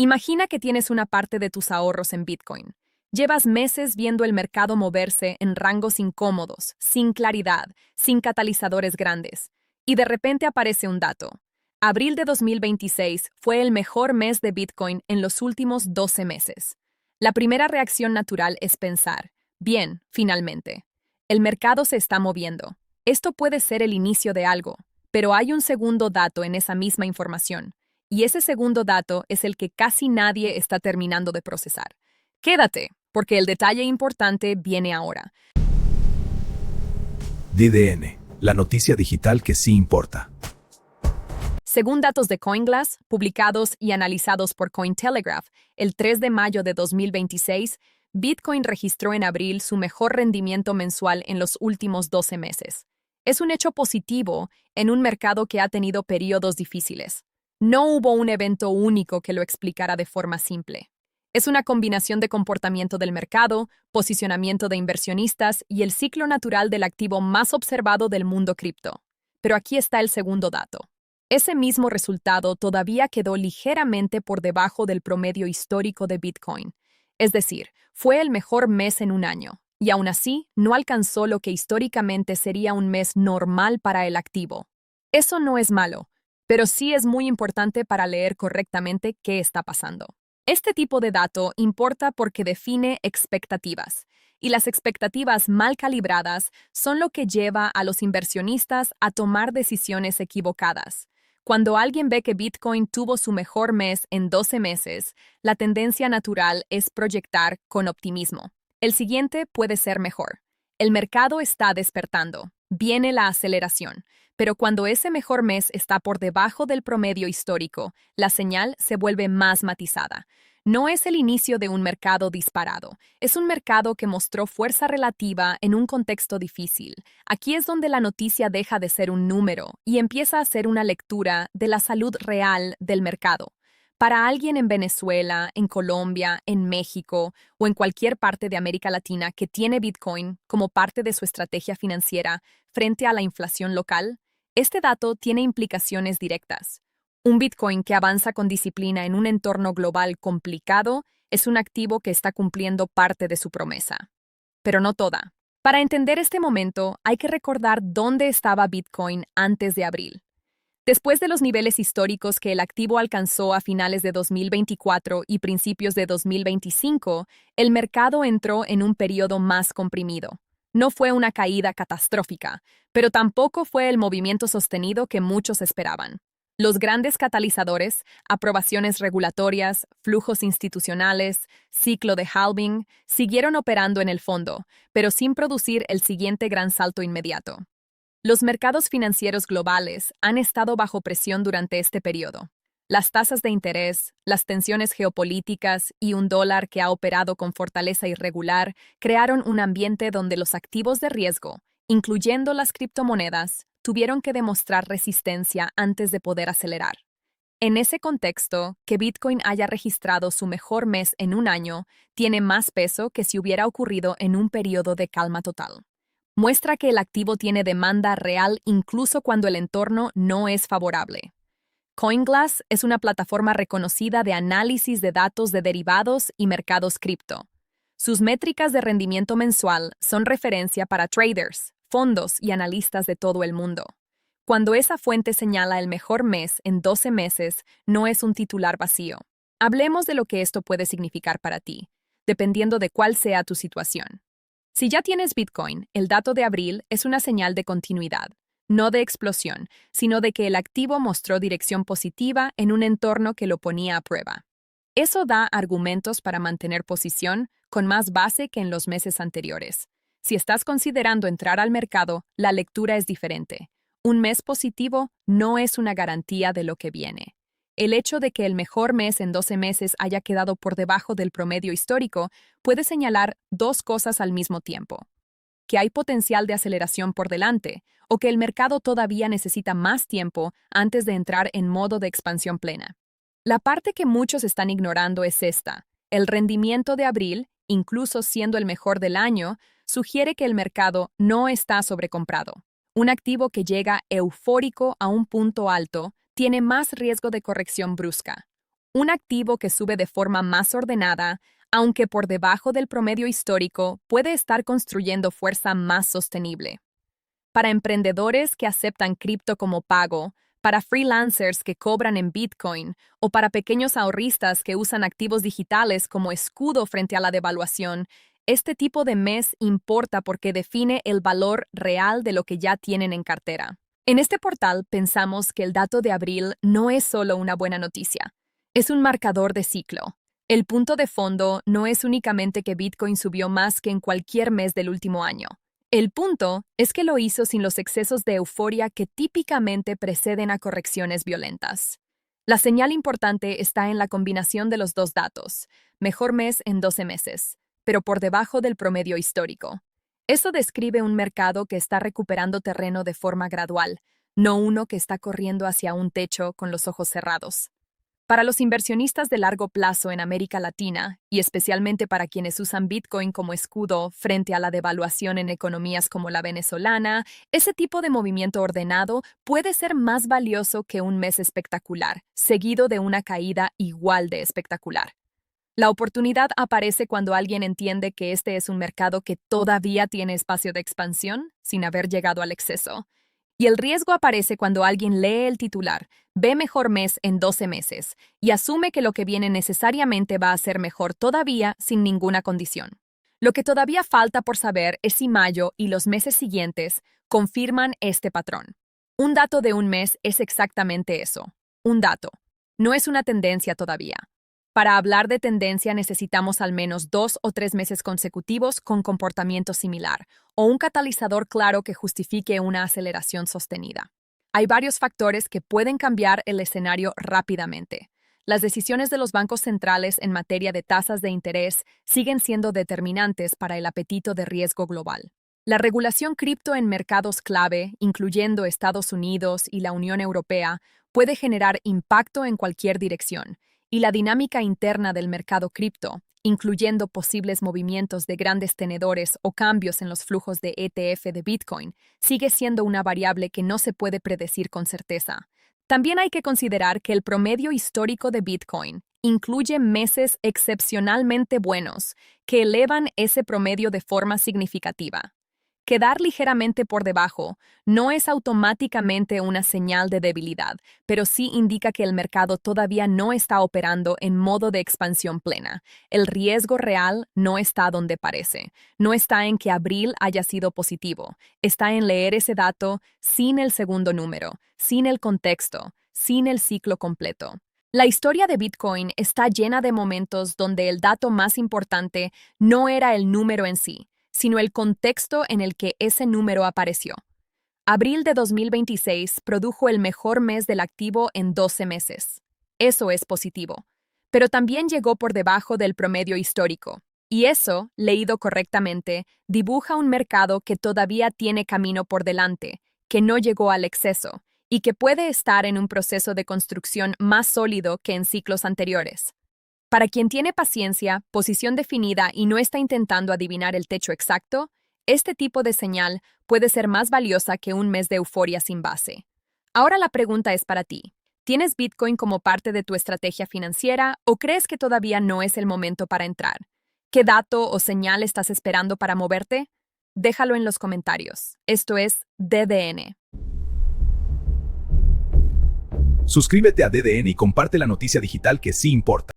Imagina que tienes una parte de tus ahorros en Bitcoin. Llevas meses viendo el mercado moverse en rangos incómodos, sin claridad, sin catalizadores grandes. Y de repente aparece un dato. Abril de 2026 fue el mejor mes de Bitcoin en los últimos 12 meses. La primera reacción natural es pensar, bien, finalmente. El mercado se está moviendo. Esto puede ser el inicio de algo, pero hay un segundo dato en esa misma información. Y ese segundo dato es el que casi nadie está terminando de procesar. Quédate, porque el detalle importante viene ahora. DDN, la noticia digital que sí importa. Según datos de CoinGlass, publicados y analizados por Cointelegraph, el 3 de mayo de 2026, Bitcoin registró en abril su mejor rendimiento mensual en los últimos 12 meses. Es un hecho positivo en un mercado que ha tenido periodos difíciles. No hubo un evento único que lo explicara de forma simple. Es una combinación de comportamiento del mercado, posicionamiento de inversionistas y el ciclo natural del activo más observado del mundo cripto. Pero aquí está el segundo dato. Ese mismo resultado todavía quedó ligeramente por debajo del promedio histórico de Bitcoin. Es decir, fue el mejor mes en un año, y aún así no alcanzó lo que históricamente sería un mes normal para el activo. Eso no es malo, pero sí es muy importante para leer correctamente qué está pasando. Este tipo de dato importa porque define expectativas, y las expectativas mal calibradas son lo que lleva a los inversionistas a tomar decisiones equivocadas. Cuando alguien ve que Bitcoin tuvo su mejor mes en 12 meses, la tendencia natural es proyectar con optimismo. El siguiente puede ser mejor. El mercado está despertando. Viene la aceleración. Pero cuando ese mejor mes está por debajo del promedio histórico, la señal se vuelve más matizada. No es el inicio de un mercado disparado, es un mercado que mostró fuerza relativa en un contexto difícil. Aquí es donde la noticia deja de ser un número y empieza a ser una lectura de la salud real del mercado. Para alguien en Venezuela, en Colombia, en México o en cualquier parte de América Latina que tiene Bitcoin como parte de su estrategia financiera frente a la inflación local, este dato tiene implicaciones directas. Un Bitcoin que avanza con disciplina en un entorno global complicado es un activo que está cumpliendo parte de su promesa. Pero no toda. Para entender este momento, hay que recordar dónde estaba Bitcoin antes de abril. Después de los niveles históricos que el activo alcanzó a finales de 2024 y principios de 2025, el mercado entró en un periodo más comprimido. No fue una caída catastrófica, pero tampoco fue el movimiento sostenido que muchos esperaban. Los grandes catalizadores, aprobaciones regulatorias, flujos institucionales, ciclo de halving, siguieron operando en el fondo, pero sin producir el siguiente gran salto inmediato. Los mercados financieros globales han estado bajo presión durante este periodo. Las tasas de interés, las tensiones geopolíticas y un dólar que ha operado con fortaleza irregular crearon un ambiente donde los activos de riesgo, incluyendo las criptomonedas, tuvieron que demostrar resistencia antes de poder acelerar. En ese contexto, que Bitcoin haya registrado su mejor mes en un año tiene más peso que si hubiera ocurrido en un periodo de calma total. Muestra que el activo tiene demanda real incluso cuando el entorno no es favorable. CoinGlass es una plataforma reconocida de análisis de datos de derivados y mercados cripto. Sus métricas de rendimiento mensual son referencia para traders, fondos y analistas de todo el mundo. Cuando esa fuente señala el mejor mes en 12 meses, no es un titular vacío. Hablemos de lo que esto puede significar para ti, dependiendo de cuál sea tu situación. Si ya tienes Bitcoin, el dato de abril es una señal de continuidad, no de explosión, sino de que el activo mostró dirección positiva en un entorno que lo ponía a prueba. Eso da argumentos para mantener posición con más base que en los meses anteriores. Si estás considerando entrar al mercado, la lectura es diferente. Un mes positivo no es una garantía de lo que viene. El hecho de que el mejor mes en 12 meses haya quedado por debajo del promedio histórico puede señalar dos cosas al mismo tiempo: que hay potencial de aceleración por delante o que el mercado todavía necesita más tiempo antes de entrar en modo de expansión plena. La parte que muchos están ignorando es esta. El rendimiento de abril, incluso siendo el mejor del año, sugiere que el mercado no está sobrecomprado. Un activo que llega eufórico a un punto alto tiene más riesgo de corrección brusca. Un activo que sube de forma más ordenada, aunque por debajo del promedio histórico, puede estar construyendo fuerza más sostenible. Para emprendedores que aceptan cripto como pago, para freelancers que cobran en Bitcoin o para pequeños ahorristas que usan activos digitales como escudo frente a la devaluación, este tipo de mes importa porque define el valor real de lo que ya tienen en cartera. En este portal pensamos que el dato de abril no es solo una buena noticia, es un marcador de ciclo. El punto de fondo no es únicamente que Bitcoin subió más que en cualquier mes del último año. El punto es que lo hizo sin los excesos de euforia que típicamente preceden a correcciones violentas. La señal importante está en la combinación de los dos datos, mejor mes en 12 meses, pero por debajo del promedio histórico. Eso describe un mercado que está recuperando terreno de forma gradual, no uno que está corriendo hacia un techo con los ojos cerrados. Para los inversionistas de largo plazo en América Latina, y especialmente para quienes usan Bitcoin como escudo frente a la devaluación en economías como la venezolana, ese tipo de movimiento ordenado puede ser más valioso que un mes espectacular, seguido de una caída igual de espectacular. La oportunidad aparece cuando alguien entiende que este es un mercado que todavía tiene espacio de expansión sin haber llegado al exceso. Y el riesgo aparece cuando alguien lee el titular, ve mejor mes en 12 meses, y asume que lo que viene necesariamente va a ser mejor todavía sin ninguna condición. Lo que todavía falta por saber es si mayo y los meses siguientes confirman este patrón. Un dato de un mes es exactamente eso, un dato. No es una tendencia todavía. Para hablar de tendencia necesitamos al menos 2 o 3 meses consecutivos con comportamiento similar, o un catalizador claro que justifique una aceleración sostenida. Hay varios factores que pueden cambiar el escenario rápidamente. Las decisiones de los bancos centrales en materia de tasas de interés siguen siendo determinantes para el apetito de riesgo global. La regulación cripto en mercados clave, incluyendo Estados Unidos y la Unión Europea, puede generar impacto en cualquier dirección, y la dinámica interna del mercado cripto, incluyendo posibles movimientos de grandes tenedores o cambios en los flujos de ETF de Bitcoin, sigue siendo una variable que no se puede predecir con certeza. También hay que considerar que el promedio histórico de Bitcoin incluye meses excepcionalmente buenos que elevan ese promedio de forma significativa. Quedar ligeramente por debajo no es automáticamente una señal de debilidad, pero sí indica que el mercado todavía no está operando en modo de expansión plena. El riesgo real no está donde parece. No está en que abril haya sido positivo. Está en leer ese dato sin el segundo número, sin el contexto, sin el ciclo completo. La historia de Bitcoin está llena de momentos donde el dato más importante no era el número en sí, sino el contexto en el que ese número apareció. Abril de 2026 produjo el mejor mes del activo en 12 meses. Eso es positivo. Pero también llegó por debajo del promedio histórico. Y eso, leído correctamente, dibuja un mercado que todavía tiene camino por delante, que no llegó al exceso, y que puede estar en un proceso de construcción más sólido que en ciclos anteriores. Para quien tiene paciencia, posición definida y no está intentando adivinar el techo exacto, este tipo de señal puede ser más valiosa que un mes de euforia sin base. Ahora la pregunta es para ti. ¿Tienes Bitcoin como parte de tu estrategia financiera o crees que todavía no es el momento para entrar? ¿Qué dato o señal estás esperando para moverte? Déjalo en los comentarios. Esto es DDN. Suscríbete a DDN y comparte la noticia digital que sí importa.